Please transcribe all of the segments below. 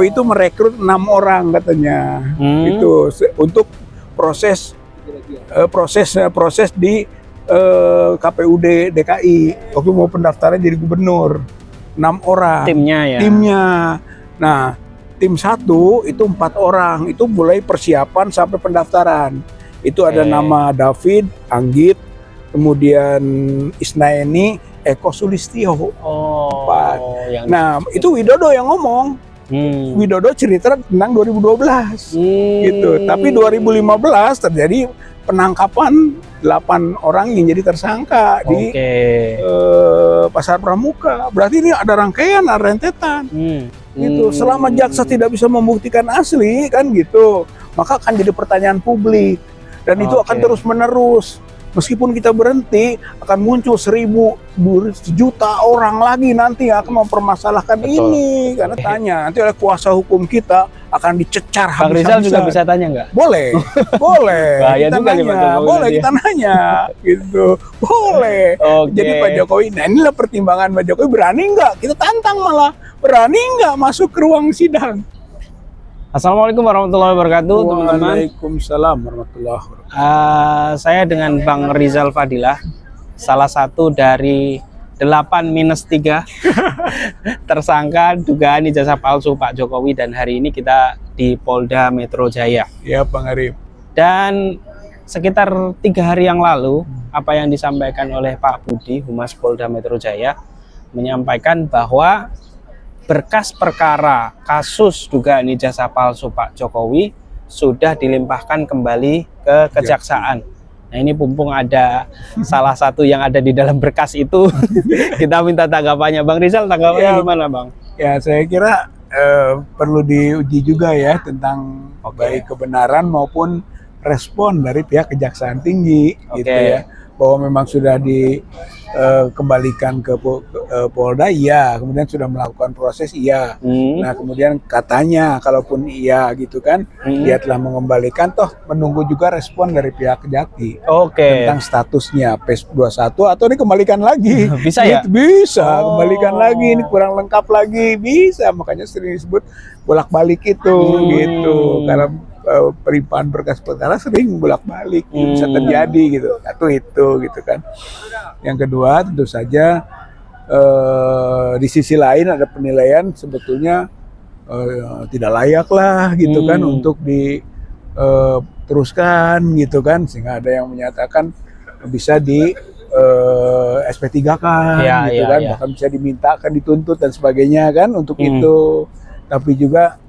itu merekrut 6 orang katanya. Itu untuk proses di KPUD DKI waktu mau pendaftaran jadi gubernur. 6 orang timnya ya. Nah, tim 1 itu 4 orang, itu mulai persiapan sampai pendaftaran. Itu ada nama David, Anggit, kemudian Isnaini, Eko Sulistyo. Nah, itu Widodo yang ngomong. Widodo cerita tentang 2012 gitu. Tapi 2015 terjadi penangkapan 8 orang yang jadi tersangka di Pasar Pramuka. Berarti ini ada rangkaian, ada rentetan. Gitu. Selama jaksa tidak bisa membuktikan asli kan gitu, maka akan jadi pertanyaan publik dan itu akan terus menerus. Meskipun kita berhenti, akan muncul 1.000, 1 juta orang lagi nanti yang akan mempermasalahkan ini. Karena tanya, nanti oleh kuasa hukum kita akan dicecar habis-habisan. Bang Rizal juga bisa tanya nggak? Boleh, boleh. Bahaya kita juga nanya, boleh kita nanya, gitu. Boleh. Jadi Pak Jokowi, nah inilah pertimbangan Pak Jokowi, berani nggak? Kita tantang malah, berani nggak masuk ke ruang sidang? Assalamualaikum warahmatullahi wabarakatuh, teman-teman. Waalaikumsalam warahmatullahi wabarakatuh. Saya dengan Bang Rizal Fadilah, salah satu dari 8-3 tersangka dugaan ijazah palsu Pak Jokowi, dan hari ini kita di Polda Metro Jaya. Ya, Bang Arif. Dan sekitar 3 hari yang lalu, apa yang disampaikan oleh Pak Budi, Humas Polda Metro Jaya, menyampaikan bahwa berkas perkara kasus dugaan ijazah palsu Pak Jokowi sudah dilimpahkan kembali ke Kejaksaan. Nah, ini mumpung ada salah satu yang ada di dalam berkas itu, kita minta tanggapannya. Bang Rizal, tanggapannya gimana, Bang? Ya, saya kira perlu diuji juga ya tentang baik kebenaran maupun respon dari pihak Kejaksaan Tinggi, gitu ya. Bahwa memang sudah dikembalikan ke Polda, iya. Kemudian sudah melakukan proses, iya. Nah, kemudian katanya, kalaupun iya gitu kan, dia telah mengembalikan, toh menunggu juga respon dari pihak Kejati tentang statusnya PS21 atau dikembalikan lagi. Bisa ya? Bisa, kembalikan lagi, ini kurang lengkap lagi, bisa. Makanya sering disebut bolak-balik itu, gitu. Karena perimpahan berkas perkara sering bolak-balik, bisa terjadi gitu. Satu itu gitu kan. Yang kedua tentu saja di sisi lain ada penilaian sebetulnya tidak layak lah gitu kan untuk diteruskan gitu kan, sehingga ada yang menyatakan bisa di SP3-kan gitu kan, bahkan bisa dimintakan dituntut dan sebagainya kan untuk itu. Tapi juga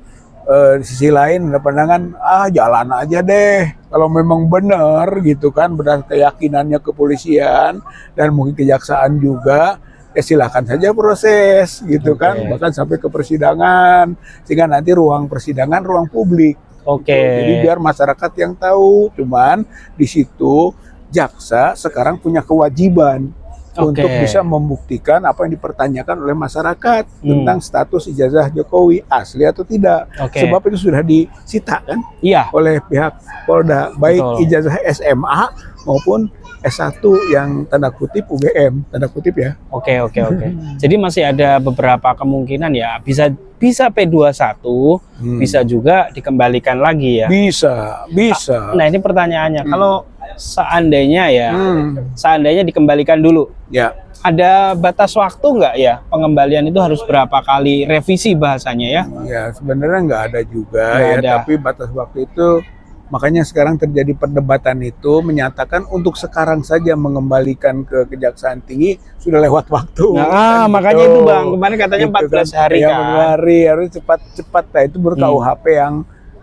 di sisi lain ada pandangan, jalan aja deh kalau memang benar gitu kan, benar keyakinannya kepolisian dan mungkin kejaksaan juga, ya silakan saja proses gitu kan, bahkan sampai ke persidangan, sehingga nanti ruang persidangan ruang publik. Jadi biar masyarakat yang tahu. Cuman di situ jaksa sekarang punya kewajiban untuk bisa membuktikan apa yang dipertanyakan oleh masyarakat tentang status ijazah Jokowi asli atau tidak. Sebab itu sudah disita kan oleh pihak Polda, baik ijazah SMA maupun S1 yang tanda kutip UGM, tanda kutip ya. Jadi masih ada beberapa kemungkinan ya, bisa P21, bisa juga dikembalikan lagi ya. Bisa. Nah, ini pertanyaannya, kalau seandainya seandainya dikembalikan dulu, ada batas waktu nggak ya pengembalian itu, harus berapa kali revisi bahasanya ya? Ya, sebenarnya nggak ada juga tapi batas waktu itu, makanya sekarang terjadi perdebatan itu, menyatakan untuk sekarang saja mengembalikan ke Kejaksaan Tinggi sudah lewat waktu. Nah, makanya itu Bang, kemarin katanya 14 hari kan. 14 hari, harus cepat-cepat. Nah, itu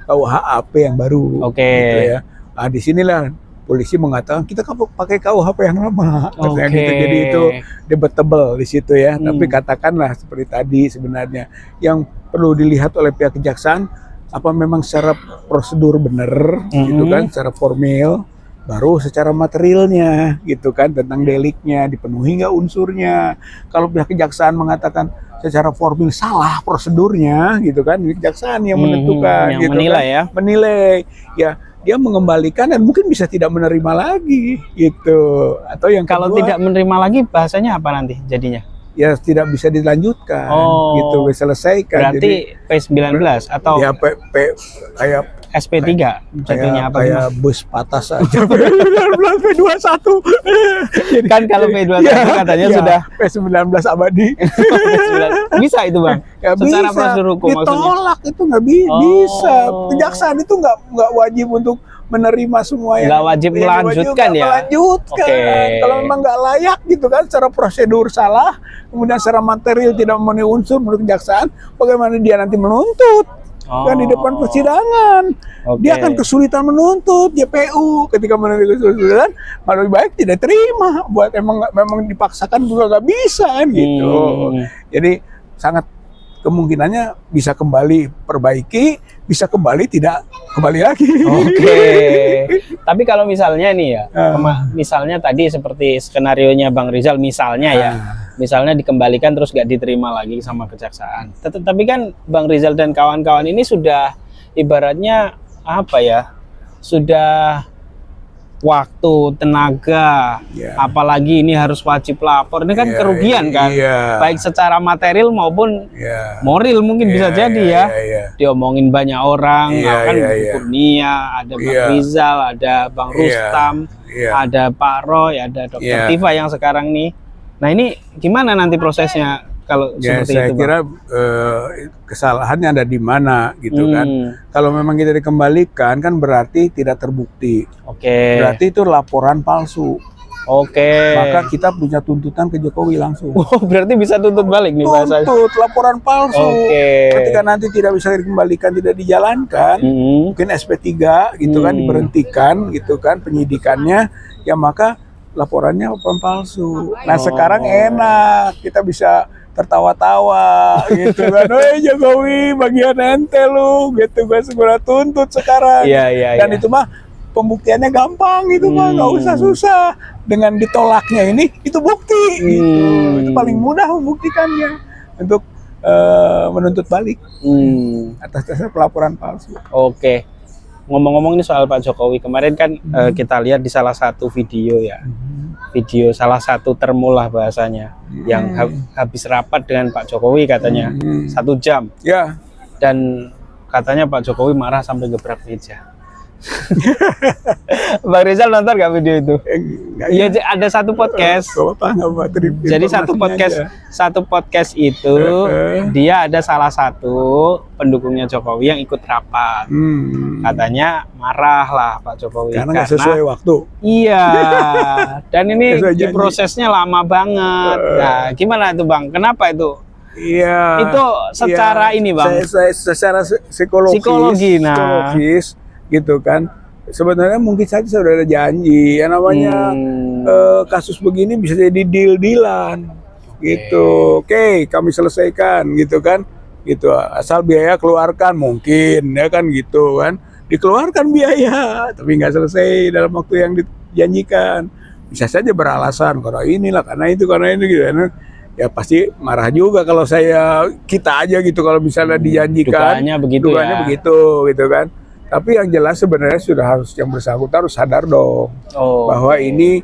KUHP yang baru. Gitu ya. Nah, disinilah polisi mengatakan kita pakai KUHP yang lama, gitu. Jadi itu debatable di situ ya. Tapi katakanlah seperti tadi, sebenarnya yang perlu dilihat oleh pihak kejaksaan, apa memang secara prosedur benar, gitu kan, secara formil, baru secara materialnya, gitu kan, tentang deliknya dipenuhi nggak unsurnya. Kalau pihak kejaksaan mengatakan secara formil salah prosedurnya, gitu kan, kejaksaan yang menentukan, yang gitu menilai kan, menilai ya. Dia mengembalikan dan mungkin bisa tidak menerima lagi gitu. Atau yang kalau kedua, tidak menerima lagi, bahasanya apa nanti jadinya? ya tidak bisa dilanjutkan, gitu, selesaikan. Berarti P19 atau ya kayak SP3 jatuhnya apa? Kayak bus patah saja. P21. Kan kalau P21 katanya sudah P19 abadi. Bisa itu Bang? Gak secara bisa. prosedur hukum ditolak maksudnya? Itu nggak bisa. Kejaksaan itu nggak wajib untuk menerima semua yang nggak wajib melanjutkan ya. Melanjutkan. Kalau memang nggak layak gitu kan, secara prosedur salah, kemudian secara material tidak memenuhi unsur menurut kejaksaan, bagaimana dia nanti menuntut? Kan di depan persidangan, dia akan kesulitan menuntut JPU ketika menuntut kesulitan, lebih baik tidak terima. Buat memang dipaksakan juga nggak bisa kan gitu. Jadi sangat kemungkinannya bisa kembali perbaiki, bisa kembali tidak kembali lagi. Tapi kalau misalnya nih ya, misalnya tadi seperti skenarionya Bang Rizal misalnya ya, misalnya dikembalikan terus nggak diterima lagi sama kejaksaan. Tapi kan Bang Rizal dan kawan-kawan ini sudah ibaratnya apa ya, sudah waktu, tenaga, apalagi ini harus wajib lapor, ini kan kerugian kan, baik secara material maupun moral mungkin bisa jadi ya. Diomongin banyak orang, kan Kurnia, ada Bang Rizal, ada Bang Rustam, ada Pak Roy, ada Dr. Tifa yang sekarang nih. Nah ini gimana nanti prosesnya kalau seperti saya itu? Saya kira kesalahannya ada di mana gitu kan. Kalau memang kita dikembalikan kan berarti tidak terbukti. Berarti itu laporan palsu. Maka kita punya tuntutan ke Jokowi langsung. Berarti bisa tuntut balik nih bahasanya. Tuntut laporan palsu. Ketika nanti tidak bisa dikembalikan, tidak dijalankan, mungkin SP3 gitu kan, diberhentikan gitu kan penyidikannya, ya maka laporannya laporan palsu. Nah sekarang enak, kita bisa tertawa-tawa gitu kan. Woi Jokowi, bagian ente lu gitu, gue segera tuntut sekarang. Dan itu mah pembuktiannya gampang gitu mah, nggak usah susah. Dengan ditolaknya ini itu bukti gitu. Itu paling mudah membuktikannya untuk menuntut balik atas dasar pelaporan palsu. Ngomong-ngomong ini soal Pak Jokowi, kemarin kan kita lihat di salah satu video ya, video salah satu termulah bahasanya, yang habis rapat dengan Pak Jokowi katanya 1 jam, dan katanya Pak Jokowi marah sampai gebrak meja. Bang Rizal nonton nggak video itu? Iya, ada satu podcast. Jadi satu podcast itu dia ada salah satu pendukungnya Jokowi yang ikut rapat. Katanya marah lah Pak Jokowi karena nggak sesuai waktu. Iya. Dan ini prosesnya lama banget. Nah, gimana itu Bang? Kenapa itu? Iya. Itu secara ini Bang. Secara psikologis. Gitu kan, sebenarnya mungkin saja sudah ada janji, yang namanya kasus begini bisa jadi deal-dealan gitu. Kami selesaikan gitu kan, gitu, asal biaya keluarkan mungkin ya kan gitu kan, dikeluarkan biaya tapi nggak selesai dalam waktu yang dijanjikan, bisa saja beralasan karena inilah, karena itu, karena ini gitu kan. Ya pasti marah juga kalau kita aja gitu kalau misalnya dijanjikan dugaannya begitu gitu kan. Tapi yang jelas sebenarnya sudah harus, yang bersangkutan harus sadar dong bahwa ini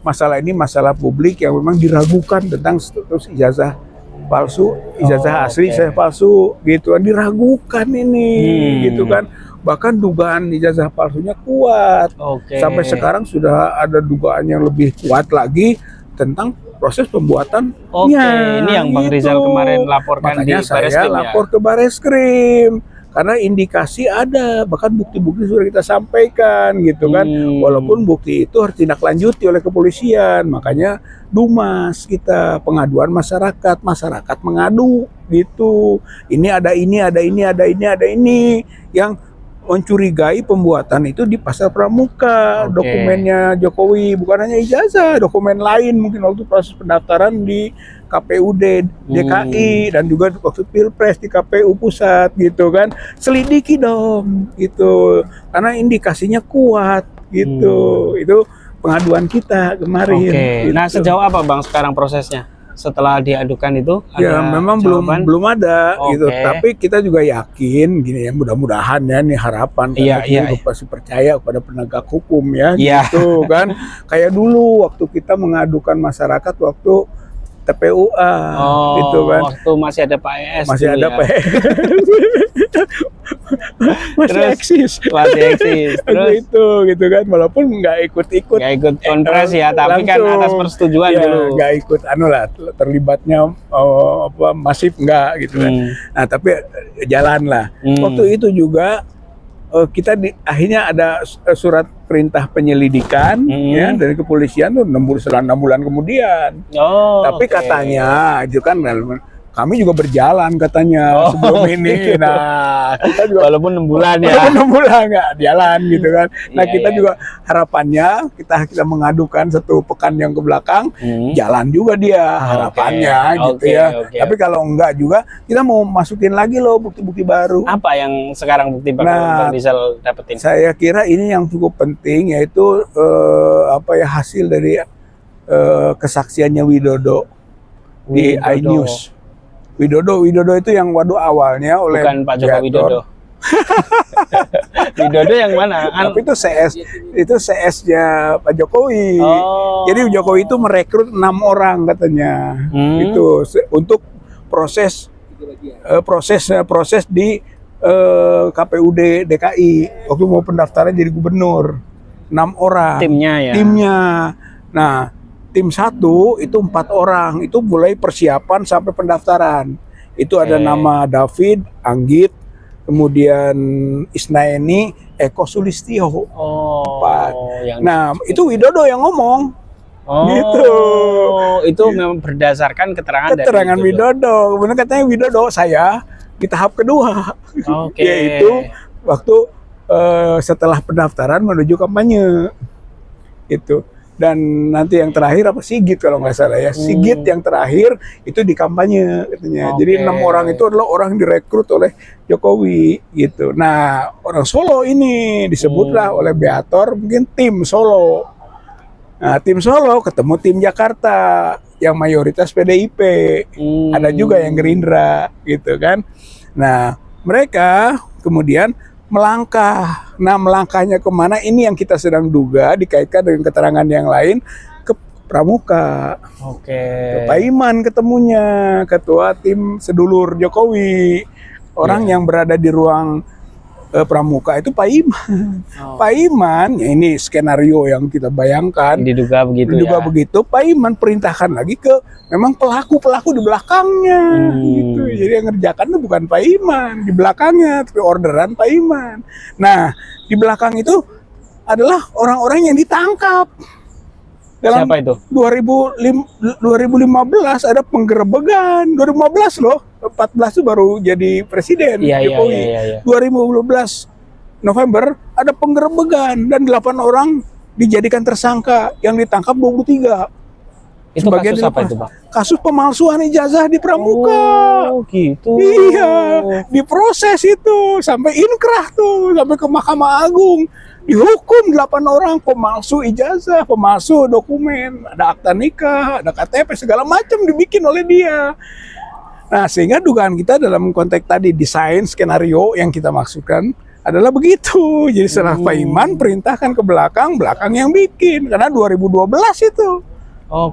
masalah ini masalah publik yang memang diragukan tentang status ijazah palsu, ijazah asli saya palsu gitu kan, diragukan ini gitu kan. Bahkan dugaan ijazah palsunya kuat. Sampai sekarang sudah ada dugaan yang lebih kuat lagi tentang proses pembuatan. Ini yang Bang Rizal kemarin laporkan. Makanya saya lapor ke Bareskrim. Karena indikasi ada, bahkan bukti-bukti sudah kita sampaikan gitu kan. Walaupun bukti itu harus tindak-lanjuti oleh kepolisian, makanya Dumas kita, pengaduan masyarakat mengadu gitu. Ini ada ini yang mencurigai pembuatan itu di Pasar Pramuka. Dokumennya Jokowi, bukan hanya ijazah, dokumen lain mungkin waktu proses pendaftaran di KPUD DKI dan juga waktu Pilpres di KPU pusat gitu kan. Selidiki dong gitu, karena indikasinya kuat gitu. Itu pengaduan kita kemarin gitu. Nah sejauh apa Bang sekarang prosesnya setelah diadukan itu? Ya memang belum ada gitu, tapi kita juga yakin gini ya, mudah-mudahan ya, ini harapan kita pasti percaya kepada penegak hukum ya gitu kan. Kayak dulu waktu kita mengadukan masyarakat waktu TPUA gitu kan. Waktu masih ada Pak ES. Masih ada ya. Pak ES. Masih eksis. Masih eksis. Terus itu gitu kan, walaupun nggak ikut konpres ya, tapi kan atas persetujuan ya, dulu. Nggak ikut terlibatnya masif nggak gitu kan. Nah tapi jalan lah. Waktu itu juga kita akhirnya ada surat perintah penyelidikan ya dari kepolisian tuh 6 bulan kemudian. Tapi katanya itu kan kami juga berjalan katanya sebelum ini. Nah, kita juga walaupun 6 bulan ya. Walaupun 6 bulan nggak jalan gitu kan. Nah, kita juga harapannya kita mengadukan 1 pekan yang ke belakang jalan juga dia harapannya gitu ya. Tapi kalau enggak juga kita mau masukin lagi loh bukti-bukti baru. Apa yang sekarang bukti Bang Rizal dapetin? Saya kira ini yang cukup penting yaitu hasil dari kesaksiannya Widodo di iNews. Widodo itu yang awalnya oleh bukan Pak Joko Widodo. Widodo yang mana? Tapi itu CS-nya Pak Jokowi. Jadi Jokowi itu merekrut 6 orang katanya. Itu untuk proses di KPUD DKI waktu mau pendaftaran jadi gubernur. 6 orang. Timnya. Nah, tim 1 itu 4 orang, itu mulai persiapan sampai pendaftaran. Itu ada nama David, Anggit, kemudian Isnaini, Eko Sulistyo. Nah, itu Widodo yang ngomong. Gitu. Itu memang berdasarkan keterangan dari Widodo. Kemudian katanya Widodo saya di tahap kedua. Yaitu waktu setelah pendaftaran menuju kampanye. Itu. Dan nanti yang terakhir Sigit kalau nggak salah ya. Sigit yang terakhir itu di kampanye katanya. Jadi 6 orang itu adalah orang direkrut oleh Jokowi gitu. Nah, orang Solo ini disebutlah oleh Beator mungkin tim Solo. Nah, tim Solo ketemu tim Jakarta yang mayoritas PDIP. Ada juga yang Gerindra gitu kan. Nah, mereka kemudian melangkah. Nah, melangkahnya kemana? Ini yang kita sedang duga dikaitkan dengan keterangan yang lain ke Pramuka. Ke Pak Iman ketemunya, ketua tim sedulur Jokowi. Orang yang berada di ruang Pramuka itu Pak Iman. Pak Iman, ya ini skenario yang kita bayangkan. Diduga begitu. Pak Iman perintahkan lagi ke memang pelaku di belakangnya. Gitu. Jadi yang ngerjakan itu bukan Pak Iman di belakangnya, tapi orderan Pak Iman. Nah, di belakang itu adalah orang-orang yang ditangkap. Dalam siapa itu? 2015 ada penggerebekan. 2015 loh. 14 itu baru jadi presiden Jokowi. 2015 November ada penggerebekan dan 8 orang dijadikan tersangka, yang ditangkap 23. Itu kasus apa itu, Bang? Kasus pemalsuan ijazah di Pramuka. Gitu. Iya, diproses itu sampai inkrah tuh, sampai ke Mahkamah Agung. Dihukum 8 orang pemalsu ijazah, pemalsu dokumen, ada akta nikah, ada KTP, segala macam dibikin oleh dia. Nah, sehingga dugaan kita dalam konteks tadi desain skenario yang kita maksudkan adalah begitu. Jadi setelah Pak Iman perintahkan ke belakang yang bikin, karena 2012 itu.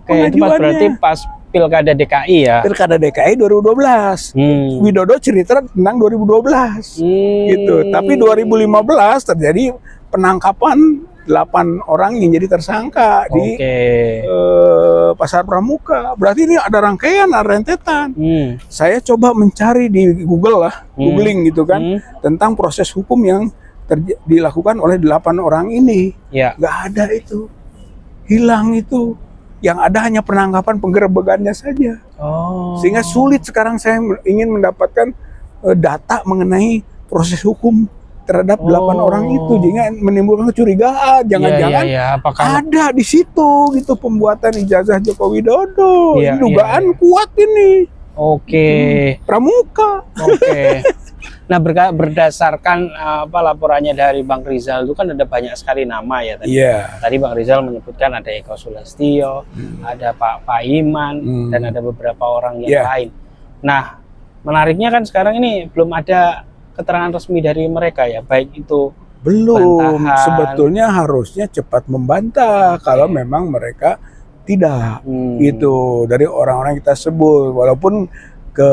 Itu berarti pas Pilkada DKI ya? Pilkada DKI 2012. Widodo cerita tentang 2012. Gitu. Tapi 2015 terjadi penangkapan 8 orang yang jadi tersangka di Pasar Pramuka. Berarti ini ada rangkaian, ada rentetan. Saya coba mencari di Google lah, googling gitu kan, tentang proses hukum yang dilakukan oleh 8 orang ini. Nggak ada itu. Hilang itu. Yang ada hanya penangkapan penggerebekannya saja. Sehingga sulit sekarang saya ingin mendapatkan data mengenai proses hukum terhadap 8 orang itu, jadi menimbulkan kecurigaan, jangan-jangan ada di situ gitu pembuatan ijazah Joko Widodo. Dugaan kuat ini. Pramuka. Nah, berdasarkan laporannya dari Bang Rizal itu kan ada banyak sekali nama ya tadi. Tadi Bang Rizal menyebutkan ada Eko Sulistyo, ada Pak Iman, dan ada beberapa orang yang lain. Nah, menariknya kan sekarang ini belum ada keterangan resmi dari mereka ya, baik itu belum bantahan. Sebetulnya harusnya cepat membantah kalau memang mereka Tidak, gitu dari orang-orang kita sebut. Walaupun ke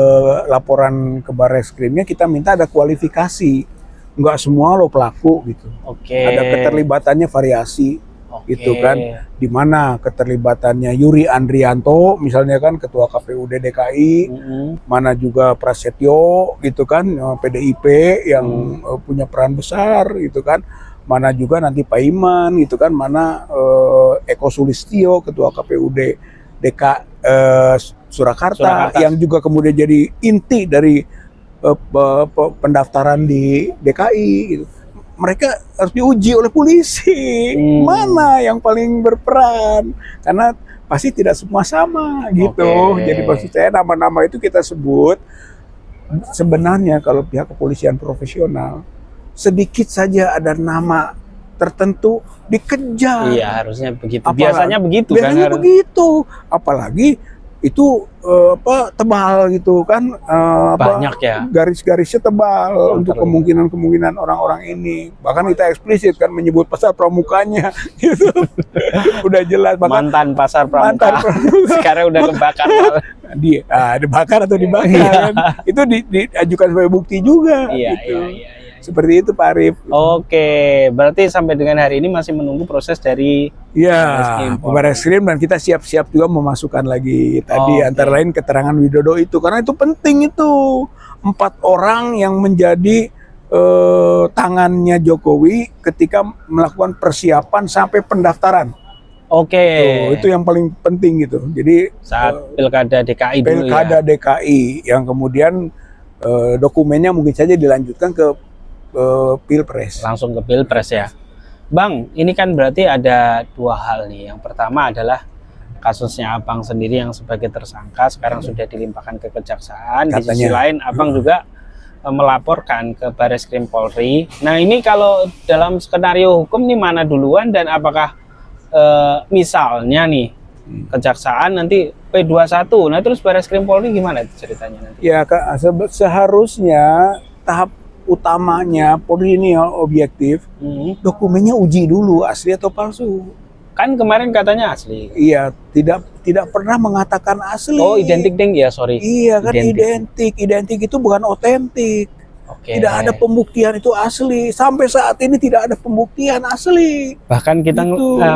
laporan ke Barreskrimnya kita minta ada kualifikasi, nggak semua lo pelaku gitu. Ada keterlibatannya variasi, gitu kan. Di mana keterlibatannya Yuri Andrianto, misalnya kan ketua KPUD DKI, mana juga Prasetyo, gitu kan, PDIP yang punya peran besar, gitu kan. Mana juga nanti Pak Iman gitu kan, mana Eko Sulistyo ketua KPUD Surakarta yang juga kemudian jadi inti dari pendaftaran di DKI gitu. Mereka harus diuji oleh polisi mana yang paling berperan, karena pasti tidak semua sama gitu. Jadi maksud saya nama-nama itu kita sebut sebenarnya kalau pihak kepolisian profesional sedikit saja ada nama tertentu dikejar. Iya, harusnya begitu. Biasanya begitu kan? Biasanya begitu. Apalagi itu tebal gitu kan, banyak ya. Garis-garisnya tebal untuk kemungkinan orang-orang ini. Bahkan kita eksplisit kan menyebut pasar pramukanya gitu. Udah jelas. Mantan pasar pramuka. Sekarang udah kebakar. Dibakar atau dibakar kan? Itu diajukan sebagai bukti juga. Iya, gitu. iya. Seperti itu Pak Arief. Oke, berarti sampai dengan hari ini masih menunggu proses dari Barreskrim, dan kita siap-siap juga memasukkan lagi tadi antara lain keterangan Widodo itu, karena itu penting itu. 4 orang yang menjadi tangannya Jokowi ketika melakukan persiapan sampai pendaftaran. Itu yang paling penting gitu. Jadi saat Pilkada DKI dulu Pilkada DKI yang kemudian dokumennya mungkin saja dilanjutkan ke Pilpres. Langsung ke Pilpres ya. Bang, ini kan berarti ada 2 hal nih. Yang pertama adalah kasusnya Abang sendiri yang sebagai tersangka sekarang sudah dilimpahkan ke Kejaksaan. Katanya. Di sisi lain Abang juga melaporkan ke Barreskrim Polri. Nah, ini kalau dalam skenario hukum nih mana duluan, dan apakah misalnya nih Kejaksaan nanti P21, nah terus Barreskrim Polri gimana ceritanya nanti? Ya, seharusnya tahap utamanya Polri ini objektif, dokumennya uji dulu asli atau palsu. Kan kemarin katanya asli. Iya, tidak pernah mengatakan asli. Oh, identik deng ya, sorry. Iya kan, identik itu bukan otentik. Tidak ada pembuktian itu asli. Sampai saat ini tidak ada pembuktian asli. Bahkan kita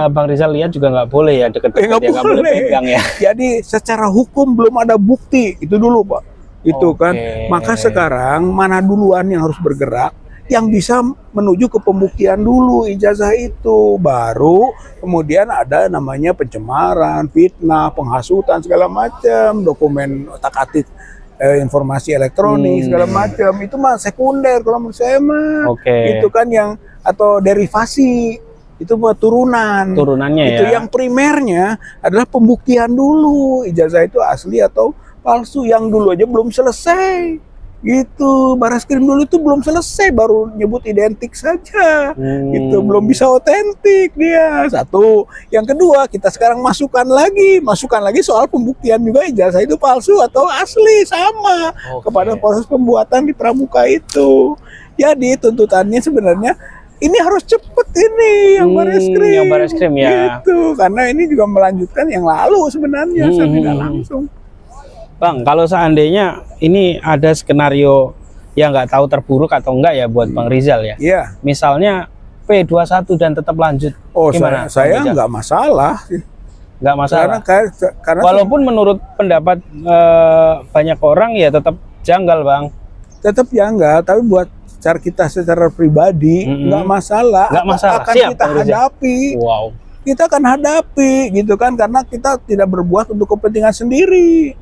Bang Rizal lihat juga nggak boleh ya deket-deket, nggak boleh pegang ya. Jadi secara hukum belum ada bukti, itu dulu Pak. Itu kan, maka sekarang mana duluan yang harus bergerak, yang bisa menuju ke pembuktian dulu ijazah itu, baru kemudian ada namanya pencemaran, fitnah, penghasutan segala macam, dokumen otak-atik informasi elektronik segala macam, itu mah sekunder kalau menurut saya mah. Itu kan yang, atau derivasi itu buat turunannya itu ya. Yang primernya adalah pembuktian dulu ijazah itu asli atau palsu, yang dulu aja belum selesai gitu. Barreskrim dulu itu belum selesai, baru nyebut identik saja gitu, belum bisa otentik dia. Satu, yang kedua kita sekarang masukkan lagi soal pembuktian juga ijazah itu palsu atau asli, sama kepada proses pembuatan di pramuka itu. Jadi tuntutannya sebenarnya ini harus cepet ini yang Barreskrim ya gitu, karena ini juga melanjutkan yang lalu sebenarnya tidak langsung. Bang, kalau seandainya ini ada skenario yang nggak tahu terburuk atau enggak ya buat Bang Rizal ya. Iya. Misalnya P21 dan tetap lanjut. Gimana? Saya nggak masalah. Nggak masalah. Karena walaupun menurut pendapat banyak orang ya tetap janggal, Bang. Tetap janggal, tapi buat cara kita secara pribadi nggak masalah. Nggak masalah. Akan kita hadapi. Kita akan hadapi gitu kan, karena kita tidak berbuat untuk kepentingan sendiri.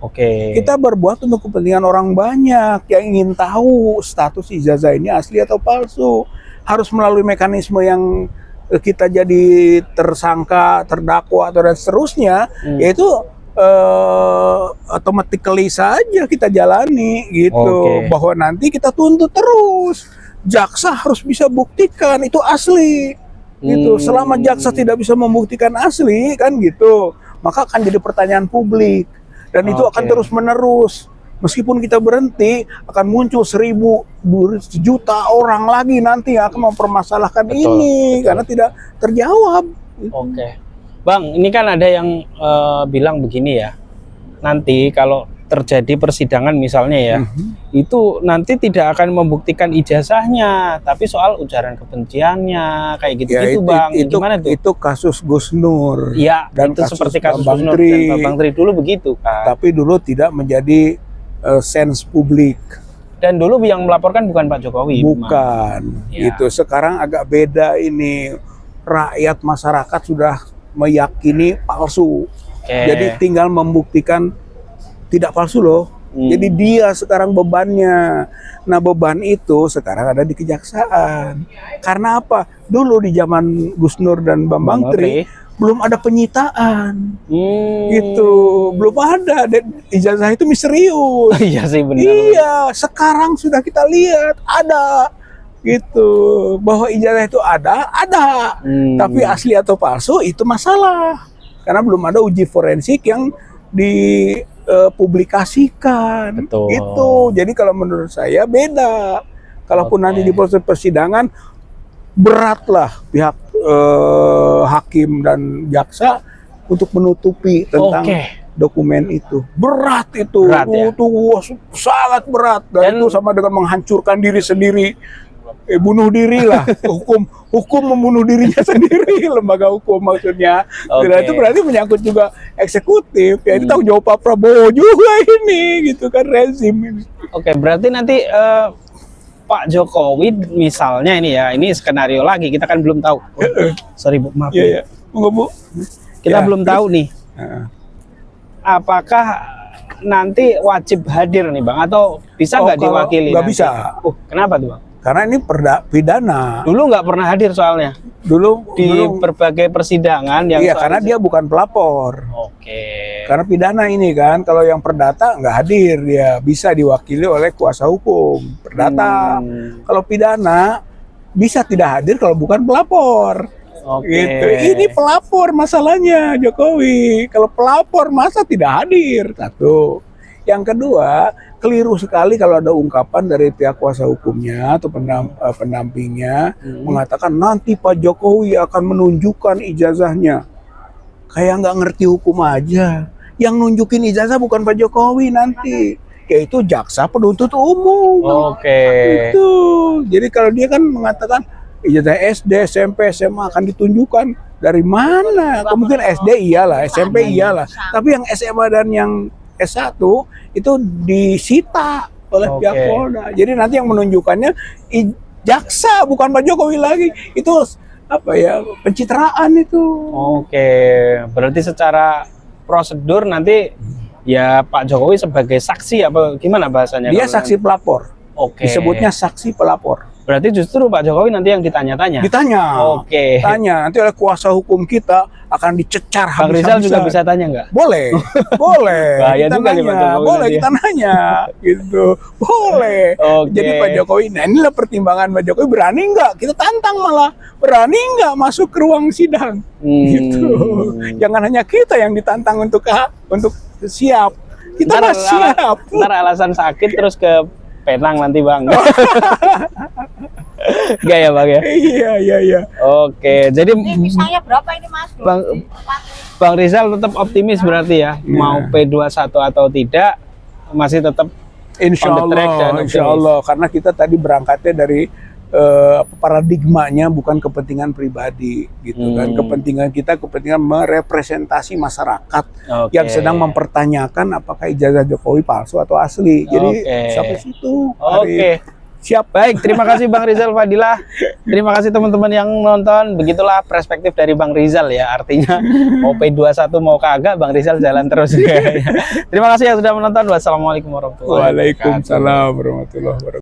Kita berbuat untuk kepentingan orang banyak yang ingin tahu status ijazah ini asli atau palsu. Harus melalui mekanisme yang kita jadi tersangka, terdakwa atau dan seterusnya, yaitu automatically saja kita jalani gitu. Bahwa nanti kita tuntut terus. Jaksa harus bisa buktikan itu asli. Gitu. Selama jaksa tidak bisa membuktikan asli kan gitu, maka akan jadi pertanyaan publik, dan itu akan terus menerus. Meskipun kita berhenti, akan muncul 1.000, 1 juta orang lagi nanti yang akan mempermasalahkan ini karena tidak terjawab. Bang, ini kan ada yang bilang begini ya. Nanti kalau terjadi persidangan misalnya ya, itu nanti tidak akan membuktikan ijazahnya, tapi soal ujaran kebenciannya kayak gitu-gitu, Bang. Gimana tuh? Itu kasus Gus Nur. Ya, dan itu seperti kasus Gus Nur dan Bang Tri dulu begitu kan. Tapi dulu tidak menjadi sense publik. Dan dulu yang melaporkan bukan Pak Jokowi. Bukan. Ya. Itu sekarang agak beda ini. Rakyat masyarakat sudah meyakini palsu. Jadi tinggal membuktikan tidak palsu loh. Jadi dia sekarang bebannya. Nah, beban itu sekarang ada di kejaksaan. Karena apa? Dulu di zaman Gus Nur dan Bambang Tri belum ada penyitaan. Gitu. Belum ada. Dan ijazah itu misterius. Iya sih benar. Iya, sekarang sudah kita lihat ada. Gitu. Bahwa ijazah itu ada. Tapi asli atau palsu itu masalah. Karena belum ada uji forensik yang dipublikasikan. Gitu. Jadi kalau menurut saya beda. Kalaupun nanti di proses persidangan beratlah pihak hakim dan jaksa untuk menutupi tentang dokumen itu. Berat itu. Itu sangat berat. Dan itu sama dengan menghancurkan diri sendiri. Bunuh diri lah. Hukum membunuh dirinya sendiri, lembaga hukum maksudnya. Itu berarti menyangkut juga eksekutif. Ya itu tanggung jawab Pak Prabowo juga ini, gitu kan, rezim ini. Berarti nanti Pak Jokowi misalnya ini ya, ini skenario lagi, kita kan belum tahu. Sorry Bu, maaf. Iya. Monggo Bu. Kita belum tahu nih. Apakah nanti wajib hadir nih Bang, atau bisa nggak diwakili? Nggak bisa. Kenapa tuh Bang? Karena ini pidana. Dulu nggak pernah hadir soalnya. Dulu berbagai persidangan yang. Iya, karena dia bukan pelapor. Karena pidana ini kan, kalau yang perdata nggak hadir, dia bisa diwakili oleh kuasa hukum perdata. Kalau pidana bisa tidak hadir kalau bukan pelapor. Gitu. Ini pelapor masalahnya Jokowi. Kalau pelapor masa tidak hadir? Satu. Yang kedua, keliru sekali kalau ada ungkapan dari pihak kuasa hukumnya atau pendampingnya mengatakan nanti Pak Jokowi akan menunjukkan ijazahnya. Kayak nggak ngerti hukum aja. Yang nunjukin ijazah bukan Pak Jokowi nanti, yaitu jaksa penuntut umum. Itu. Jadi kalau dia kan mengatakan ijazah SD, SMP, SMA akan ditunjukkan, dari mana? Kemungkinan SD iyalah, SMP iyalah. Tapi yang SMA dan yang S1 itu disita oleh pihak Polda. Jadi nanti yang menunjukkannya jaksa bukan Pak Jokowi lagi. Itu apa ya, pencitraan itu. Berarti secara prosedur nanti ya Pak Jokowi sebagai saksi apa gimana bahasanya? Dia saksi pelapor. Disebutnya saksi pelapor. Berarti justru Pak Jokowi nanti yang ditanya-tanya? Ditanya. Tanya. Nanti oleh kuasa hukum kita akan dicecar habis-habisan. Bang Rizal juga bisa tanya nggak? Boleh. Boleh. Bahaya kita juga nanya. Pak Jokowi. Boleh kita nanya. Gitu. Boleh. Jadi Pak Jokowi, nah inilah pertimbangan Pak Jokowi, berani nggak? Kita tantang malah. Berani nggak masuk ke ruang sidang? Gitu. Jangan hanya kita yang ditantang untuk siap. Kita nggak siap. Ntar alasan sakit terus ke Penang nanti Bang. Enggak ya Bang ya? Iya. Jadi misalnya berapa ini Mas? Bang Rizal tetap optimis berarti ya? Mau P21 atau tidak masih tetap Insya Allah, karena kita tadi berangkatnya dari paradigmanya bukan kepentingan pribadi gitu kan. Kepentingan merepresentasi masyarakat yang sedang mempertanyakan apakah ijazah Jokowi palsu atau asli. Jadi sampai situ. Siap. Baik, terima kasih Bang Rizal Fadilah. Terima kasih teman-teman yang nonton. Begitulah perspektif dari Bang Rizal ya. Artinya mau P21 mau kagak, Bang Rizal jalan terus. Terima kasih yang sudah menonton. Wassalamualaikum warahmatullahi wabarakatuh. Waalaikumsalam warahmatullahi wabarakatuh.